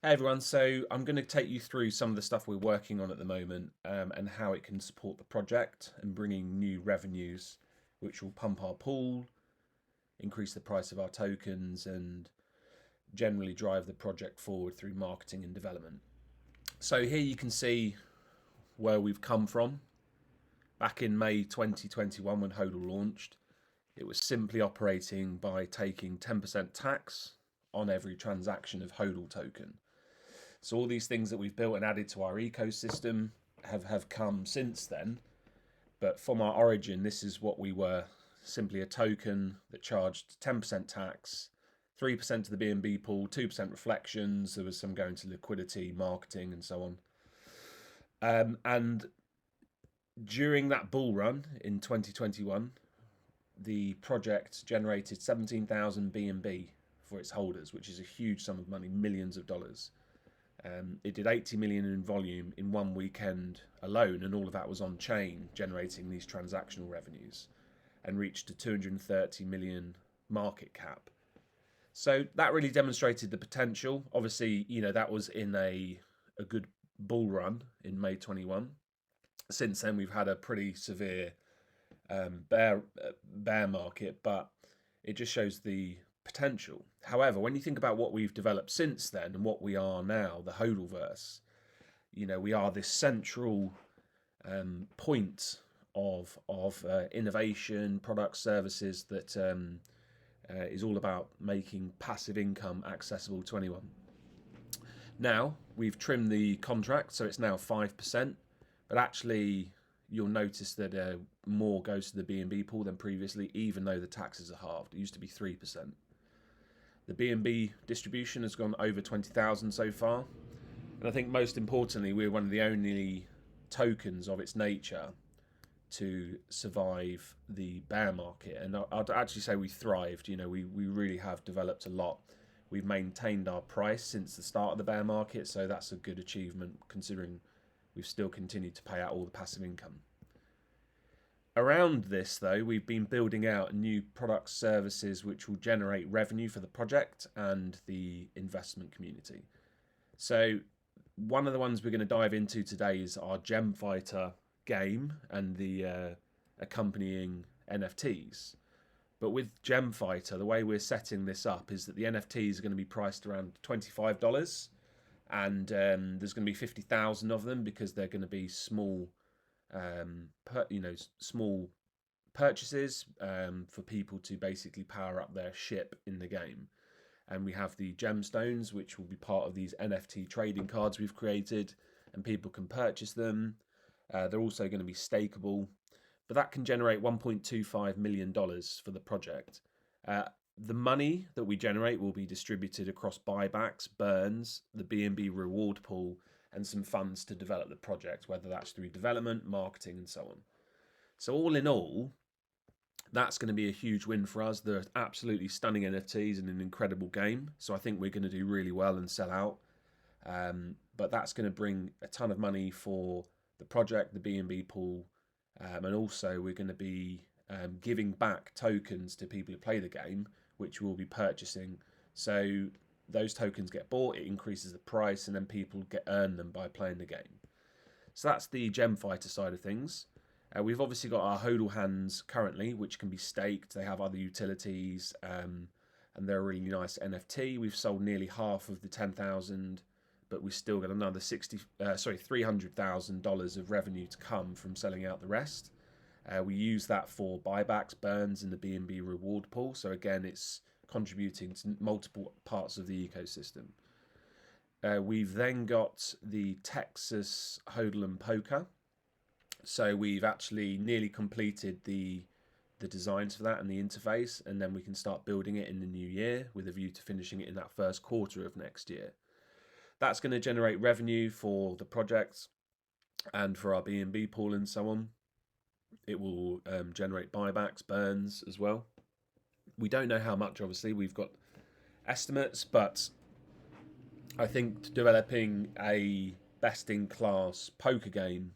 Hey everyone, so I'm going to take you through some of the stuff we're working on at the moment and how it can support the project and bringing new revenues which will pump our pool, increase the price of our tokens and generally drive the project forward through marketing and development. So here you can see where we've come from. Back in May 2021 when HODL launched, it was simply operating by taking 10% tax on every transaction of HODL token. So all these things that we've built and added to our ecosystem have come since then. But from our origin, this is what we were, simply a token that charged 10% tax, 3% to the BNB pool, 2% reflections. There was some going to liquidity, marketing, and so on. And during that bull run in 2021, the project generated 17,000 BNB for its holders, which is a huge sum of money, millions of dollars. It did 80 million in volume in one weekend alone, and all of that was on chain, generating these transactional revenues, and reached a 230 million market cap. So that really demonstrated the potential. Obviously, that was in a good bull run in May 21. Since then, we've had a pretty severe bear market, but it just shows the potential. However, when you think about what we've developed since then and what we are now, the HODLverse, we are this central point of innovation, products, services that is all about making passive income accessible to anyone. Now we've trimmed the contract, so it's now 5%, but actually you'll notice that more goes to the BNB pool than previously, even though the taxes are halved. It used to be 3%. The BNB distribution has gone over 20,000 so far. And I think most importantly, we're one of the only tokens of its nature to survive the bear market. And I'd actually say we thrived. We really have developed a lot. We've maintained our price since the start of the bear market. So that's a good achievement considering we've still continued to pay out all the passive income. Around this, though, we've been building out new products, services which will generate revenue for the project and the investment community. So one of the ones we're going to dive into today is our Gem Fighter game and the accompanying NFTs. But with Gem Fighter, the way we're setting this up is that the NFTs are going to be priced around $25, and there's going to be 50,000 of them because they're going to be small small purchases for people to basically power up their ship in the game. And we have the gemstones, which will be part of these NFT trading cards we've created, and people can purchase them. They're also going to be stakeable, but that can generate $1.25 million for the project. The money that we generate will be distributed across buybacks, burns, the BNB reward pool, and some funds to develop the project, whether that's through development, marketing, and so on. So all in all, that's going to be a huge win for us. They're absolutely stunning NFTs and an incredible game. So I think we're going to do really well and sell out. But that's going to bring a ton of money for the project, the BNB pool, and also we're going to be giving back tokens to people who play the game, which we'll be purchasing. So those tokens get bought, it increases the price, and then people earn them by playing the game. So that's the Gem Fighter side of things. We've obviously got our HODL hands currently, which can be staked. They have other utilities, and they're a really nice NFT. We've sold nearly half of the 10,000, but we've still got another $300,000 of revenue to come from selling out the rest. We use that for buybacks, burns, and the BNB reward pool. So again, it's contributing to multiple parts of the ecosystem. We've then got the Texas Hold'em poker. So we've actually nearly completed the designs for that and the interface, and then we can start building it in the new year with a view to finishing it in that first quarter of next year. That's going to generate revenue for the projects and for our BNB pool and so on. It will generate buybacks, burns as well. We don't know how much, obviously. We've got estimates, but I think developing a best-in-class poker game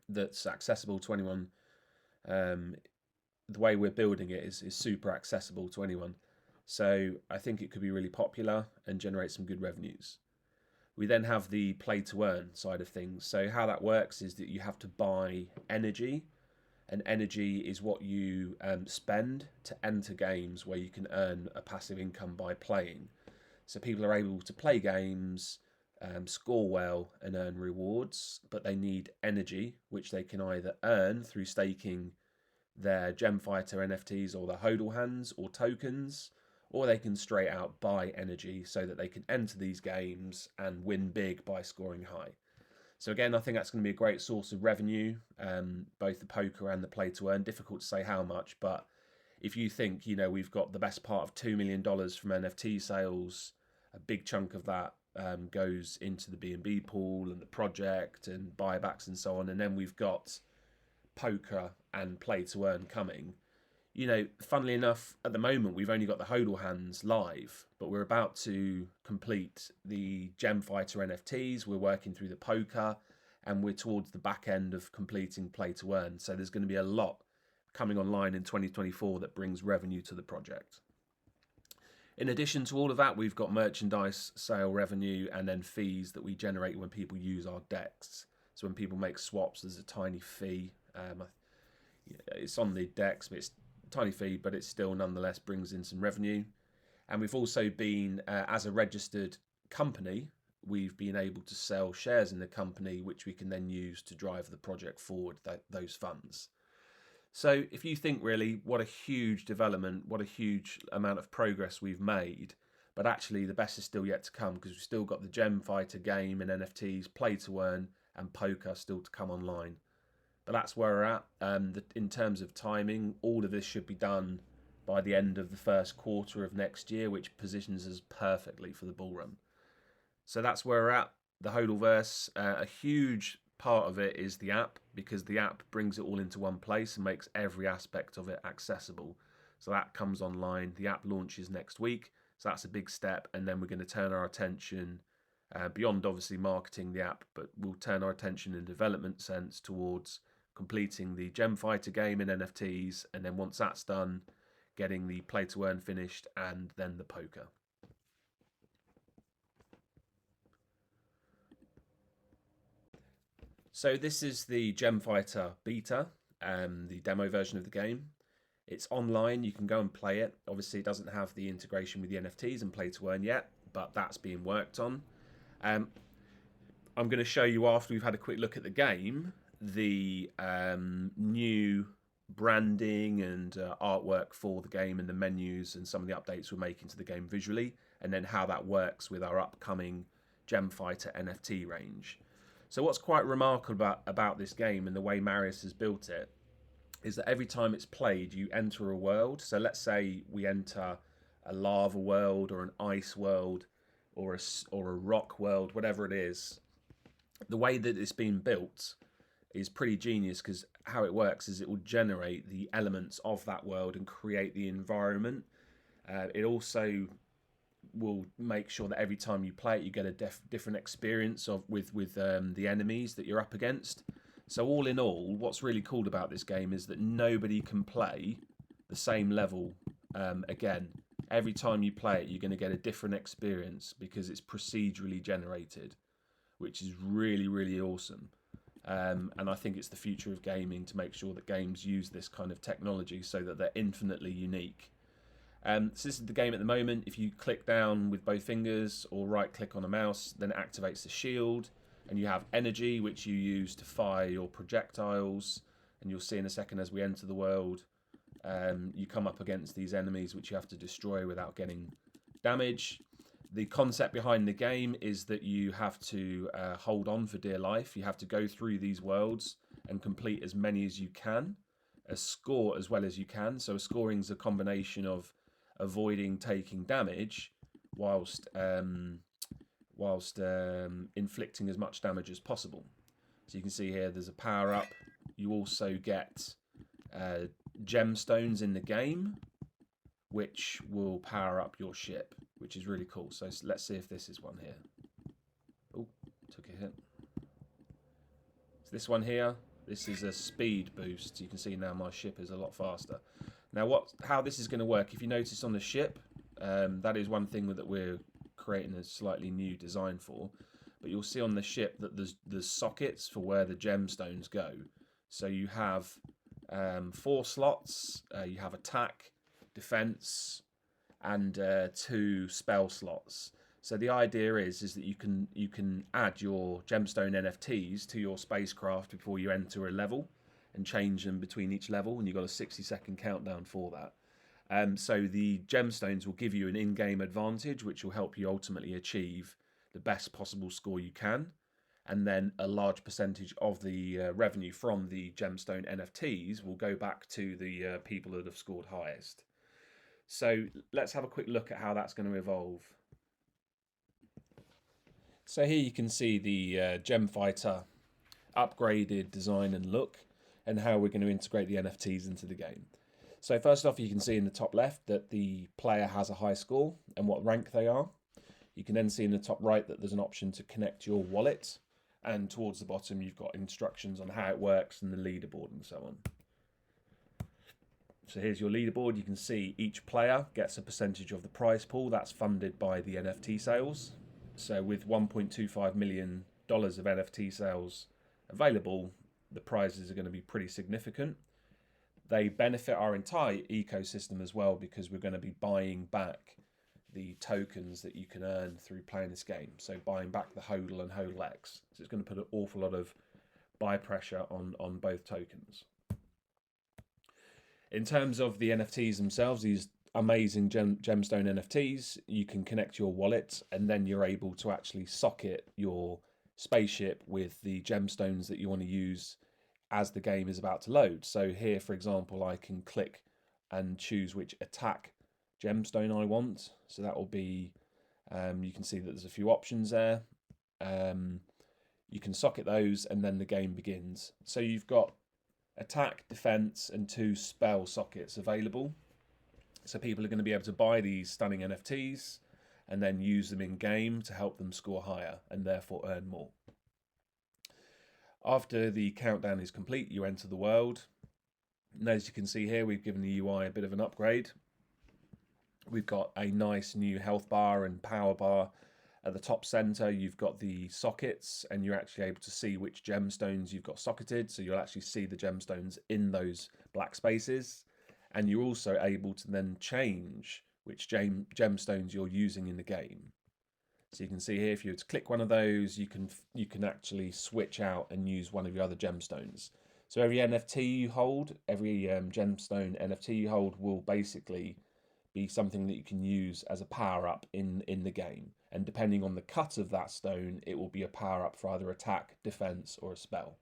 that's accessible to anyone, the way we're building it is super accessible to anyone. So I think it could be really popular and generate some good revenues. We then have the play to earn side of things. So how that works is that you have to buy energy, and energy is what you spend to enter games where you can earn a passive income by playing. So people are able to play games, score well and earn rewards, but they need energy, which they can either earn through staking their Gemfighter NFTs or their HODL hands or tokens, or they can straight out buy energy so that they can enter these games and win big by scoring high. So again, I think that's going to be a great source of revenue, both the poker and the play to earn. Difficult to say how much, but if you think, we've got the best part of $2 million from NFT sales, a big chunk of that goes into the B&B pool and the project and buybacks and so on, and then we've got poker and play to earn coming. Funnily enough, at the moment we've only got the HODL hands live, but we're about to complete the Gemfighter NFTs. We're working through the poker, and we're towards the back end of completing play to earn. So there's going to be a lot coming online in 2024 that brings revenue to the project. In addition to all of that, we've got merchandise sale revenue and then fees that we generate when people use our decks. So when people make swaps, there's a tiny fee. It's on the decks, but it's tiny fee, but it still nonetheless brings in some revenue. And we've also been, as a registered company, we've been able to sell shares in the company, which we can then use to drive the project forward, those funds. So if you think really what a huge development, what a huge amount of progress we've made, but actually the best is still yet to come, because we've still got the Gemfighter game and NFTs, play to earn and poker still to come online. But that's where we're at. In terms of timing, all of this should be done by the end of the first quarter of next year, which positions us perfectly for the bull run. So that's where we're at. The HODLverse, a huge part of it is the app, because the app brings it all into one place and makes every aspect of it accessible. So that comes online. The app launches next week. So that's a big step. And then we're going to turn our attention beyond obviously marketing the app, but we'll turn our attention in development sense towards completing the Gemfighter game and NFTs, and then once that's done, getting the play to earn finished, and then the poker. So this is the Gemfighter beta, the demo version of the game. It's online, you can go and play it. Obviously it doesn't have the integration with the NFTs and play to earn yet, but that's being worked on. I'm going to show you, after we've had a quick look at the game, the new branding and artwork for the game and the menus and some of the updates we're making to the game visually, and then how that works with our upcoming Gemfighter NFT range. So what's quite remarkable about this game and the way Marius has built it is that every time it's played, you enter a world. So let's say we enter a lava world or an ice world or a rock world, whatever it is. The way that it's been built is pretty genius, because how it works is it will generate the elements of that world and create the environment. It also will make sure that every time you play it, you get a different experience with the enemies that you're up against. So all in all, what's really cool about this game is that nobody can play the same level again. Every time you play it, you're going to get a different experience because it's procedurally generated, which is really, really awesome. And I think it's the future of gaming to make sure that games use this kind of technology so that they're infinitely unique. So this is the game at the moment. If you click down with both fingers or right click on a mouse, then it activates the shield, and you have energy, which you use to fire your projectiles. And you'll see in a second as we enter the world, you come up against these enemies which you have to destroy without getting damage. The concept behind the game is that you have to hold on for dear life. You have to go through these worlds and complete as many as you can, score as well as you can. So scoring is a combination of avoiding taking damage whilst inflicting as much damage as possible. So you can see here there's a power up. You also get gemstones in the game, which will power up your ship, which is really cool. So let's see if this is one here. Oh, took a hit. So this one here, this is a speed boost. You can see now my ship is a lot faster. Now how this is going to work, if you notice on the ship, that is one thing that we're creating a slightly new design for. but you'll see on the ship that there's sockets for where the gemstones go. So you have 4 slots. You have attack, defense, and 2 spell slots. So the idea is that you can add your gemstone NFTs to your spacecraft before you enter a level, and change them between each level, and you've got a 60-second countdown for that. So the gemstones will give you an in-game advantage, which will help you ultimately achieve the best possible score you can. And then a large percentage of the revenue from the gemstone NFTs will go back to the people that have scored highest. So let's have a quick look at how that's going to evolve. So here you can see the Gem Fighter upgraded design and look, and how we're going to integrate the NFTs into the game. So first off, you can see in the top left that the player has a high score and what rank they are. You can then see in the top right that there's an option to connect your wallet, and towards the bottom you've got instructions on how it works and the leaderboard and so on. So here's your leaderboard. You can see each player gets a percentage of the prize pool that's funded by the NFT sales. So with $1.25 million of NFT sales available, the prizes are going to be pretty significant. They benefit our entire ecosystem as well, because we're going to be buying back the tokens that you can earn through playing this game. So buying back the HODL and HODLX. So it's going to put an awful lot of buy pressure on both tokens. In terms of the NFTs themselves, these amazing gemstone NFTs, you can connect your wallet, and then you're able to actually socket your spaceship with the gemstones that you want to use as the game is about to load. So here, for example, I can click and choose which attack gemstone I want. So that will be, you can see that there's a few options there. You can socket those, and then the game begins. So you've got attack, defense, and 2 spell sockets available. So people are going to be able to buy these stunning NFTs and then use them in game to help them score higher and therefore earn more. After the countdown is complete, you enter the world. And as you can see here, we've given the UI a bit of an upgrade. We've got a nice new health bar and power bar. At the top center, you've got the sockets, and you're actually able to see which gemstones you've got socketed. So you'll actually see the gemstones in those black spaces. And you're also able to then change which gemstones you're using in the game. So you can see here, if you were to click one of those, you can actually switch out and use one of your other gemstones. So every NFT you hold, every gemstone NFT you hold will basically be something that you can use as a power-up in the game. And depending on the cut of that stone, it will be a power-up for either attack, defense, or a spell.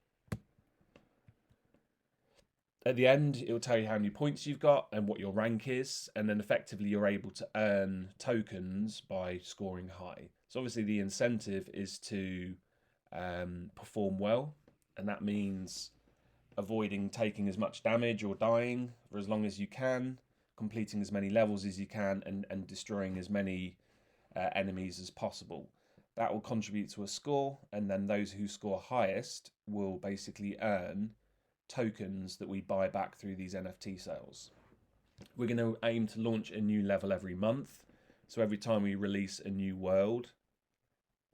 At the end, it will tell you how many points you've got and what your rank is, and then effectively you're able to earn tokens by scoring high. So obviously the incentive is to perform well, and that means avoiding taking as much damage or dying for as long as you can, completing as many levels as you can, and destroying as many enemies as possible. That will contribute to a score, and then those who score highest will basically earn tokens that we buy back through these NFT sales. We're going to aim to launch a new level every month. So every time we release a new world,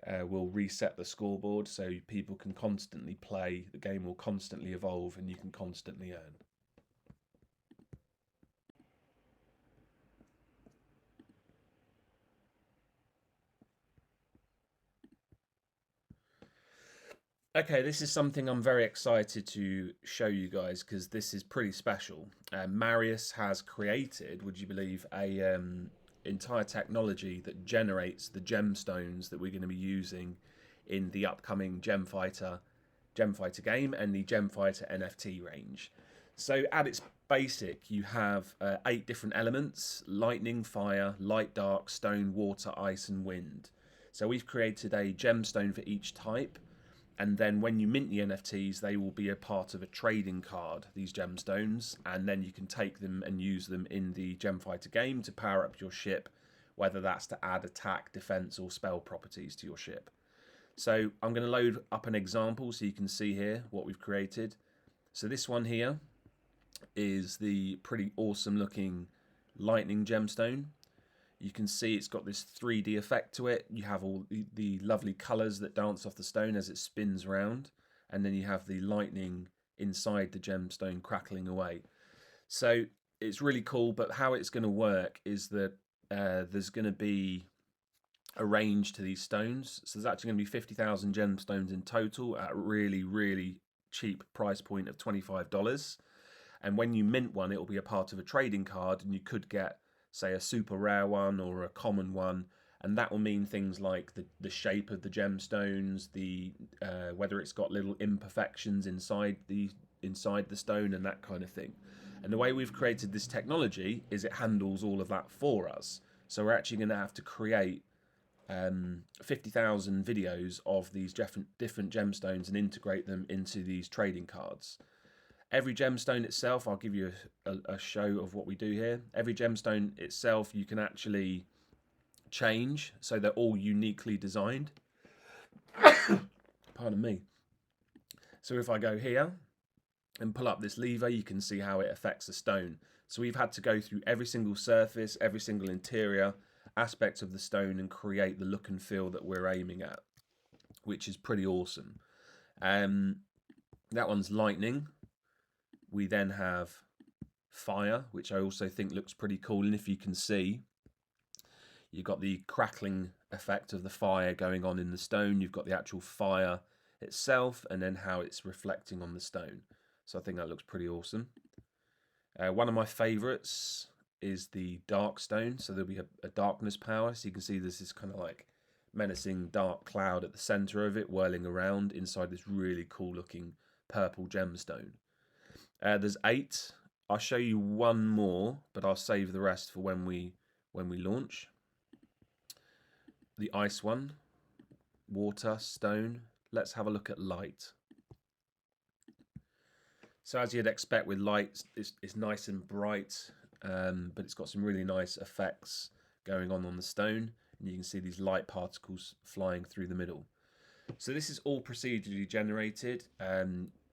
we'll reset the scoreboard so people can constantly play. The game will constantly evolve, and you can constantly earn. Okay, this is something I'm very excited to show you guys, because this is pretty special. Marius has created, would you believe, a entire technology that generates the gemstones that we're going to be using in the upcoming Gem Fighter game and the Gem Fighter NFT range. So at its basic, you have 8 different elements: lightning, fire, light, dark, stone, water, ice, and wind. So we've created a gemstone for each type. And then when you mint the NFTs, they will be a part of a trading card, these gemstones, and then you can take them and use them in the Gem Fighter game to power up your ship, whether that's to add attack, defense, or spell properties to your ship. So I'm going to load up an example so you can see here what we've created. So this one here is the pretty awesome looking lightning gemstone. You can see it's got this 3D effect to it. You have all the lovely colours that dance off the stone as it spins around, and then you have the lightning inside the gemstone crackling away. So it's really cool, but how it's going to work is that there's going to be a range to these stones. So there's actually going to be 50,000 gemstones in total at a really, really cheap price point of $25. And when you mint one, it will be a part of a trading card, and you could get, say, a super rare one or a common one, and that will mean things like the shape of the gemstones, the whether it's got little imperfections inside the stone and that kind of thing. And the way we've created this technology is it handles all of that for us. So we're actually going to have to create 50,000 videos of these different gemstones and integrate them into these trading cards. Every gemstone itself, I'll give you a show of what we do here. Every gemstone itself you can actually change, so they're all uniquely designed. Pardon me. So if I go here and pull up this lever, you can see how it affects the stone. So we've had to go through every single surface, every single interior aspect of the stone and create the look and feel that we're aiming at, which is pretty awesome. That one's lightning. We then have fire, which I also think looks pretty cool. And if you can see, you've got the crackling effect of the fire going on in the stone. You've got the actual fire itself, and then how it's reflecting on the stone. So I think that looks pretty awesome. One of my favorites is the dark stone. So there'll be a darkness power. So you can see there's this kind of like menacing dark cloud at the center of it, whirling around inside this really cool looking purple gemstone. There's 8. I'll show you one more, but I'll save the rest for when we launch. The ice one, water, stone. Let's have a look at light. So as you'd expect with light, it's nice and bright, but it's got some really nice effects going on the stone. And you can see these light particles flying through the middle. So this is all procedurally generated.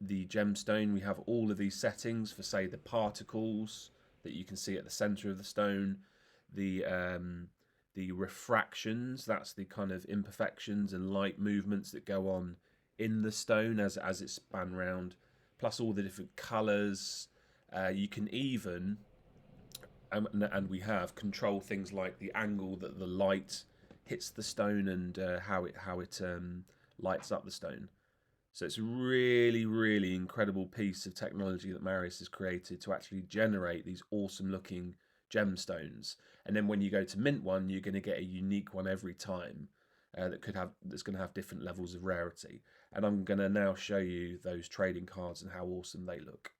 The gemstone, we have all of these settings for, say, the particles that you can see at the center of the stone, the refractions, that's the kind of imperfections and light movements that go on in the stone as it span round, plus all the different colors. You can even, and we have, control things like the angle that the light hits the stone and how it lights up the stone. So it's a really, really incredible piece of technology that Marius has created to actually generate these awesome looking gemstones. And then when you go to mint one, you're going to get a unique one every time that's going to have different levels of rarity. And I'm going to now show you those trading cards and how awesome they look.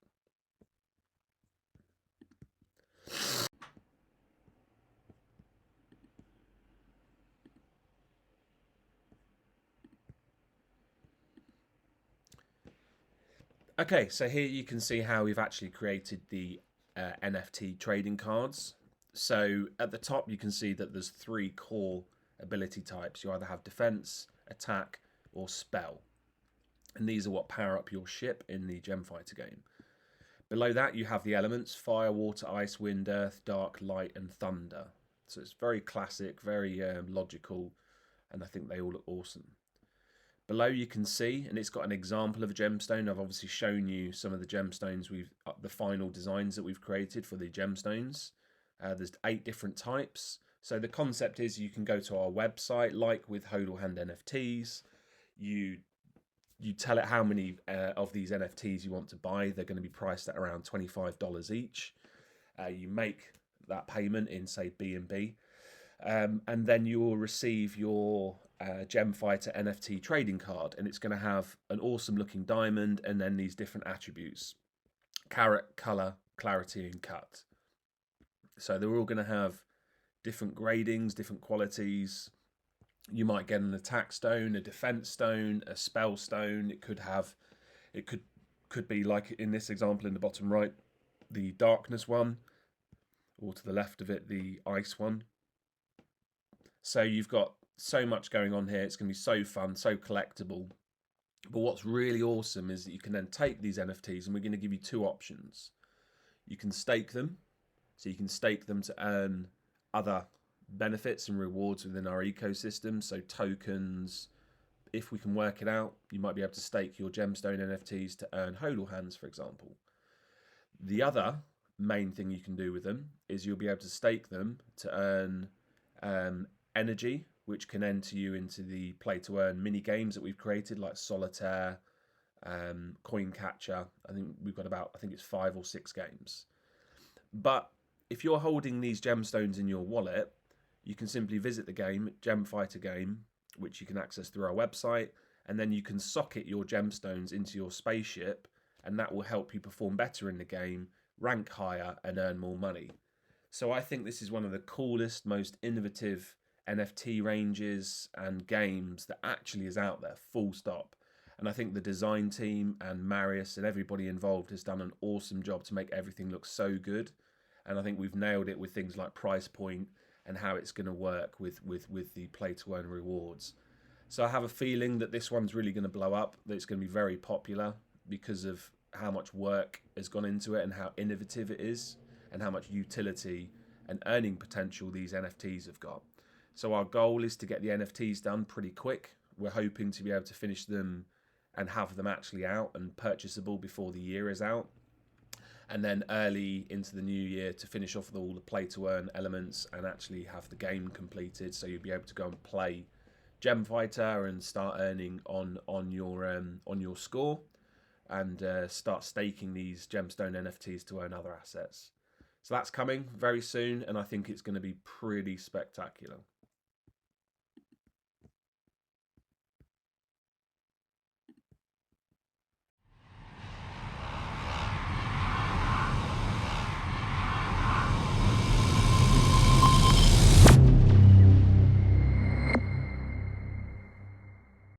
Okay, so here you can see how we've actually created the NFT trading cards. So at the top you can see that there's 3 core ability types. You either have defense, attack, or spell. And these are what power up your ship in the Gem Fighter game. Below that you have the elements: fire, water, ice, wind, earth, dark, light, and thunder. So it's very classic, very logical, and I think they all look awesome. Below you can see, and it's got an example of a gemstone. I've obviously shown you some of the gemstones the final designs that we've created for the gemstones. There's 8 different types. So the concept is you can go to our website, like with HODLHand NFTs. You tell it how many of these NFTs you want to buy. They're going to be priced at around $25 each. You make that payment in, say, BNB. And then you will receive your Gem Fighter NFT trading card, and it's going to have an awesome looking diamond and then these different attributes: carat, color, clarity, and cut. So they're all going to have different gradings, different qualities. You might get an attack stone, a defense stone, a spell stone. It could be like in this example in the bottom right, the darkness one, or to the left of it, the ice one. So you've got so much going on here. It's going to be so fun, so collectible. But what's really awesome is that you can then take these NFTs, and we're going to give you 2 options. You can stake them. So you can stake them to earn other benefits and rewards within our ecosystem. So tokens, if we can work it out, you might be able to stake your gemstone NFTs to earn HODL hands, for example. The other main thing you can do with them is you'll be able to stake them to earn energy, which can enter you into the play to earn mini games that we've created, like solitaire, coin catcher. I think we've got about, I think it's 5 or 6 games. But if you're holding these gemstones in your wallet, you can simply visit the game, Gem Fighter game, which you can access through our website, and then you can socket your gemstones into your spaceship, and that will help you perform better in the game, rank higher, and earn more money. So I think this is one of the coolest, most innovative NFT ranges and games that actually is out there, full stop. And I think the design team and Marius and everybody involved has done an awesome job to make everything look so good. And I think we've nailed it with things like price point and how it's going to work with the play to earn rewards. So I have a feeling that this one's really going to blow up, that it's going to be very popular because of how much work has gone into it and how innovative it is and how much utility and earning potential these NFTs have got. So our goal is to get the NFTs done pretty quick. We're hoping to be able to finish them and have them actually out and purchasable before the year is out. And then early into the new year to finish off with all the play to earn elements and actually have the game completed, so you'll be able to go and play Gem Fighter and start earning on your score and start staking these gemstone NFTs to earn other assets. So that's coming very soon, and I think it's going to be pretty spectacular.